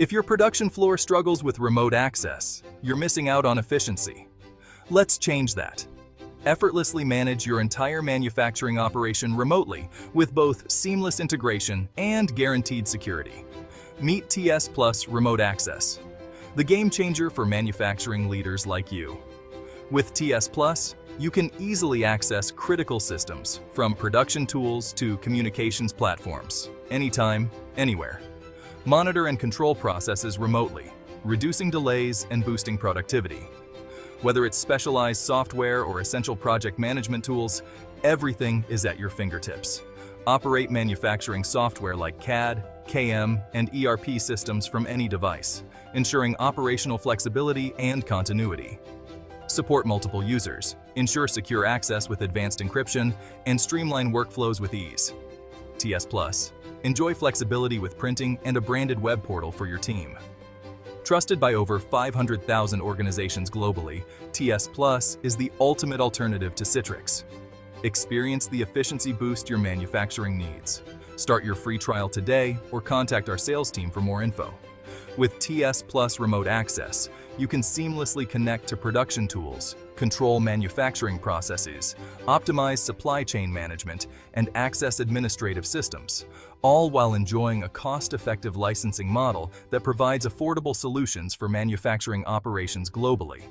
If your production floor struggles with remote access, you're missing out on efficiency. Let's change that. Effortlessly manage your entire manufacturing operation remotely with both seamless integration and guaranteed security. Meet TSplus Remote Access, the game changer for manufacturing leaders like you. With TSplus, you can easily access critical systems, from production tools to communications platforms, anytime, anywhere. Monitor and control processes remotely, reducing delays and boosting productivity. Whether it's specialized software or essential project management tools, everything is at your fingertips. Operate manufacturing software like CAD, KM, and ERP systems from any device, ensuring operational flexibility and continuity. Support multiple users, ensure secure access with advanced encryption, and streamline workflows with ease. TSplus. Enjoy flexibility with printing and a branded web portal for your team. Trusted by over 500,000 organizations globally, TSplus is the ultimate alternative to Citrix. Experience the efficiency boost your manufacturing needs. Start your free trial today or contact our sales team for more info. With TSplus Remote Access, you can seamlessly connect to production tools, control manufacturing processes, optimize supply chain management, and access administrative systems, all while enjoying a cost-effective licensing model that provides affordable solutions for manufacturing operations globally.